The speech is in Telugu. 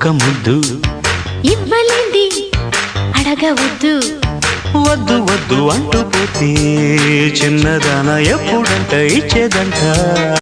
ఒక్క ముద్దు ఇవ్వలేంది అడగవద్దు వద్దు వద్దు అంటూ పోతే చిన్నదాన ఎప్పుడంట ఇచ్చేదంట